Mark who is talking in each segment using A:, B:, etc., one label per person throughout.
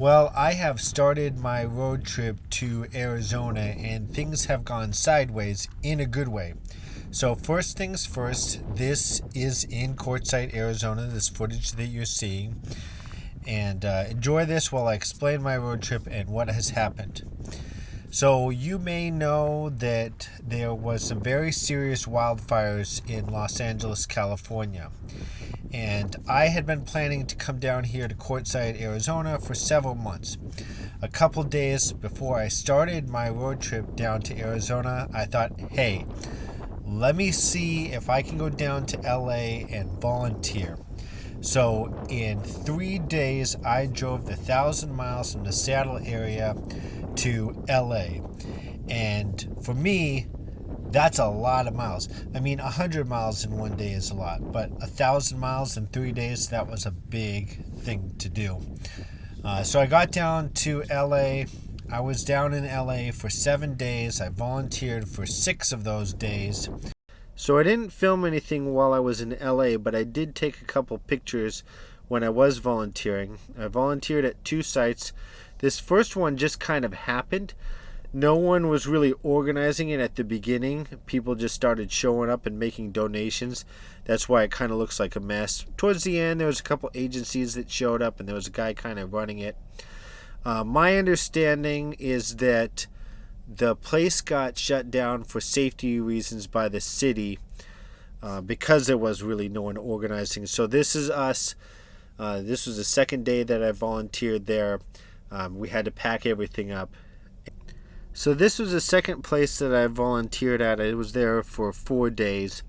A: Well, I have started my road trip to Arizona and things have gone sideways in a good way. So, first things first, this is in Quartzsite, Arizona, this footage that you're seeing. And enjoy this while I explain my road trip and what has happened. So, you may know that there was some very serious wildfires in Los Angeles, California. And I had been planning to come down here to Quartzsite, Arizona for several months. A couple days before I started my road trip down to Arizona, I thought, hey, let me see if I can go down to LA and volunteer. So in 3 days, I drove the 1,000 miles from the Seattle area to LA. And for me, that's a lot of miles. I mean, 100 miles in 1 day is a lot, but 1,000 miles in 3 days, that was a big thing to do. So I got down to LA. I was down in LA for 7 days. I volunteered for 6 of those days. So I didn't film anything while I was in LA, but I did take a couple pictures when I was volunteering. I volunteered at 2 sites. This first one just kind of happened. No one was really organizing it at the beginning. People just started showing up and making donations. That's why it kind of looks like a mess. Towards the end, there was a couple agencies that showed up, and there was a guy kind of running it. My understanding is that the place got shut down for safety reasons by the city because there was really no one organizing. So this is us. This was the second day that I volunteered there. We had to pack everything up. So this was the second place that I volunteered at. I was there for 4 days.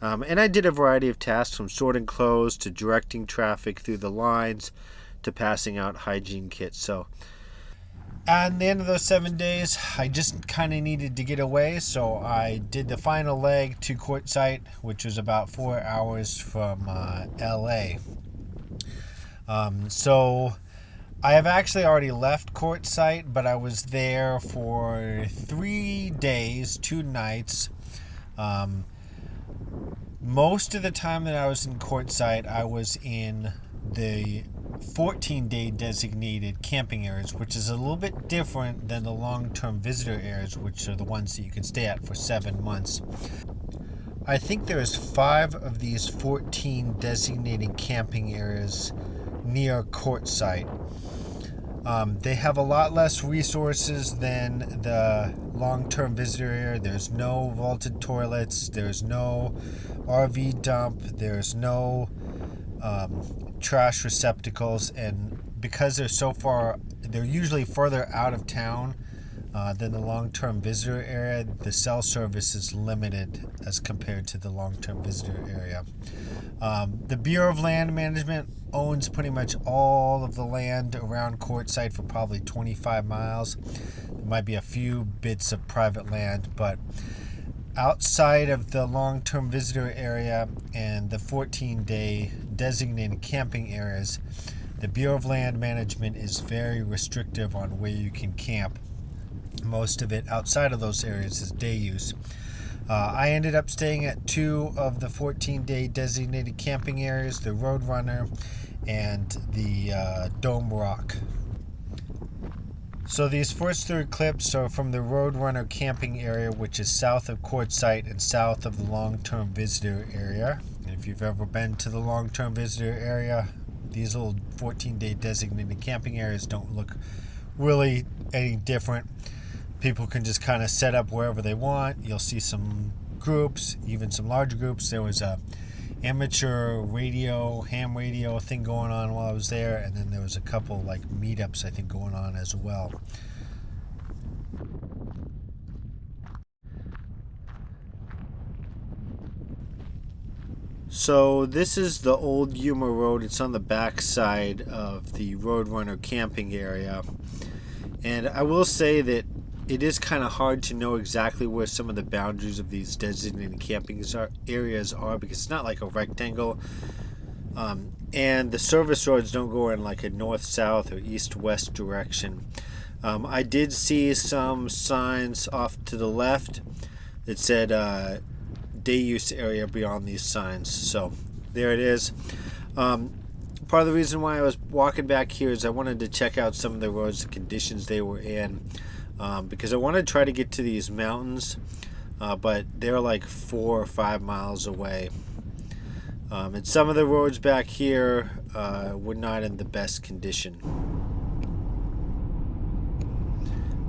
A: And I did a variety of tasks, from sorting clothes to directing traffic through the lines to passing out hygiene kits. So at the end of those 7 days, I just kind of needed to get away. So I did the final leg to Quartzsite, which was about 4 hours from LA. So I have actually already left Quartzsite, but I was there for 3 days, 2 nights. Most of the time that I was in Quartzsite, I was in the 14-day designated camping areas, which is a little bit different than the long-term visitor areas, which are the ones that you can stay at for 7 months. I think there's 5 of these 14 designated camping areas near Quartzsite. They have a lot less resources than the long-term visitor area. There's no vaulted toilets. There's no RV dump. There's no trash receptacles. And because they're usually further out of town than the long-term visitor area, the cell service is limited as compared to the long-term visitor area. The Bureau of Land Management owns pretty much all of the land around Quartzsite for probably 25 miles. There might be a few bits of private land, but outside of the long-term visitor area and the 14-day designated camping areas, the Bureau of Land Management is very restrictive on where you can camp. Most of it outside of those areas is day use. I ended up staying at 2 of the 14-day designated camping areas, the Roadrunner and the Dome Rock. So these first 3 clips are from the Roadrunner camping area, which is south of Quartzsite and south of the long-term visitor area. And if you've ever been to the long-term visitor area, these little 14-day designated camping areas don't look really any different. People can just kind of set up wherever they want. You'll see some groups, even some large groups. There was a amateur radio, ham radio thing going on while I was there, and then there was a couple like meetups I think going on as well. So this is the old Yuma Road. It's on the back side of the Roadrunner camping area. And I will say that it is kind of hard to know exactly where some of the boundaries of these designated camping areas are, because it's not like a rectangle. And the service roads don't go in like a north-south or east-west direction. I did see some signs off to the left that said day use area beyond these signs. So there it is. Part of the reason why I was walking back here is I wanted to check out some of the roads, the conditions they were in, because I wanted to try to get to these mountains, but they're like 4 or 5 miles away. And some of the roads back here were not in the best condition.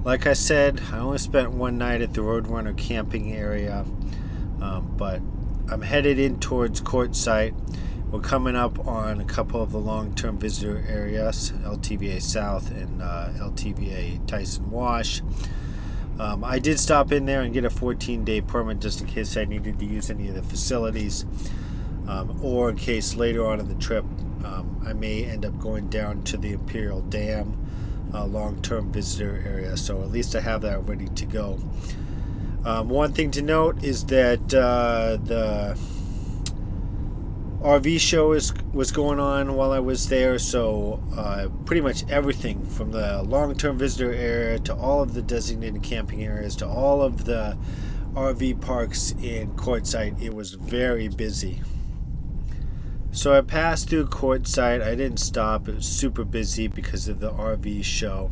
A: Like I said, I only spent one night at the Roadrunner camping area, but I'm headed in towards Quartzsite. We're coming up on a couple of the long-term visitor areas, LTVA South and LTVA Tyson Wash. I did stop in there and get a 14-day permit just in case I needed to use any of the facilities, or in case later on in the trip I may end up going down to the Imperial Dam long-term visitor area, so at least I have that ready to go. One thing to note is that the RV show was going on while I was there, so pretty much everything from the long-term visitor area to all of the designated camping areas to all of the RV parks in Quartzsite, it was very busy. So I passed through Quartzsite. I didn't stop. It was super busy because of the RV show.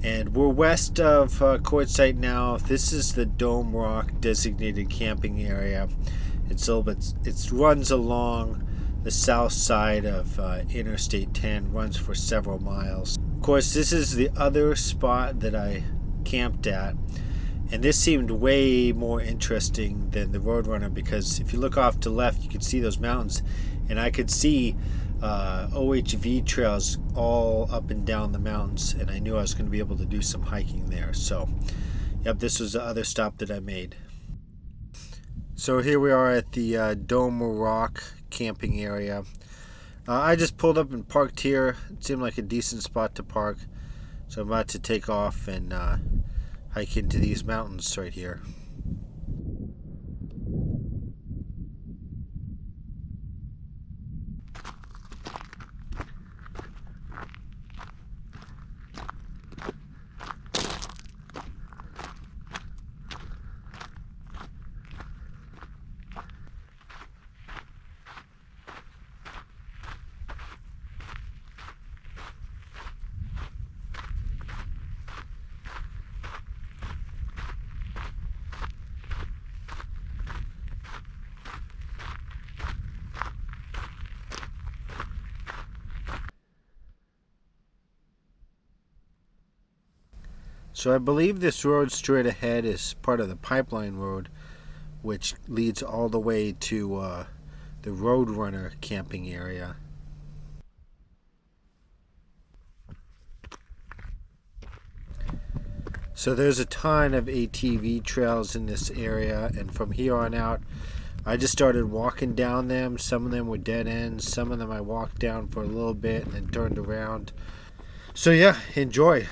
A: And we're west of Quartzsite now. This is the Dome Rock designated camping area. It runs along the south side of Interstate 10, runs for several miles. Of course, this is the other spot that I camped at. And this seemed way more interesting than the Roadrunner because if you look off to the left, you can see those mountains. And I could see OHV trails all up and down the mountains. And I knew I was going to be able to do some hiking there. So, yep, this was the other stop that I made. So here we are at the Dome Rock camping area. I just pulled up and parked here. It seemed like a decent spot to park. So I'm about to take off and hike into these mountains right here. So I believe this road straight ahead is part of the pipeline road, which leads all the way to the Roadrunner camping area. So there's a ton of ATV trails in this area, and from here on out, I just started walking down them. Some of them were dead ends, some of them I walked down for a little bit and then turned around. So yeah, enjoy.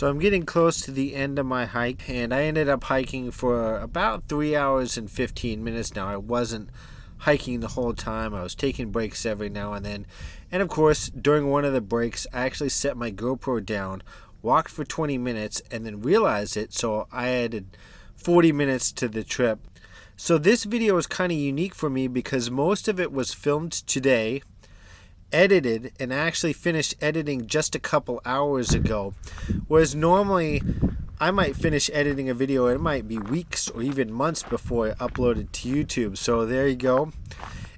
A: So I'm getting close to the end of my hike, and I ended up hiking for about 3 hours and 15 minutes. Now, I wasn't hiking the whole time. I was taking breaks every now and then. And of course, during one of the breaks, I actually set my GoPro down, walked for 20 minutes, and then realized it, so I added 40 minutes to the trip. So this video is kind of unique for me because most of it was filmed today, edited, and actually finished editing just a couple hours ago. Whereas normally I might finish editing a video, it might be weeks or even months before I upload it to YouTube. So there you go.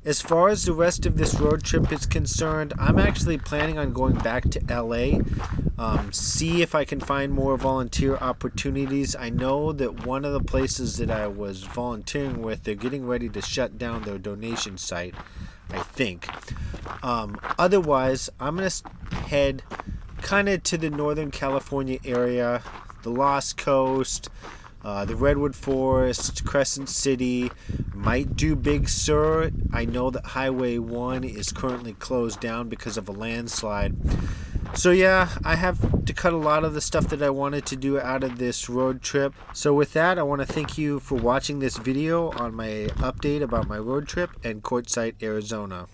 A: As far as the rest of this road trip is concerned, I'm actually planning on going back to LA, see if I can find more volunteer opportunities. I know that one of the places that I was volunteering with, they're getting ready to shut down their donation site, I think. Otherwise, I'm going to head kind of to the Northern California area, the Lost Coast, the Redwood Forest, Crescent City, might do Big Sur. I know that Highway 1 is currently closed down because of a landslide. So yeah, I have to cut a lot of the stuff that I wanted to do out of this road trip. So with that, I want to thank you for watching this video on my update about my road trip and Quartzsite, Arizona.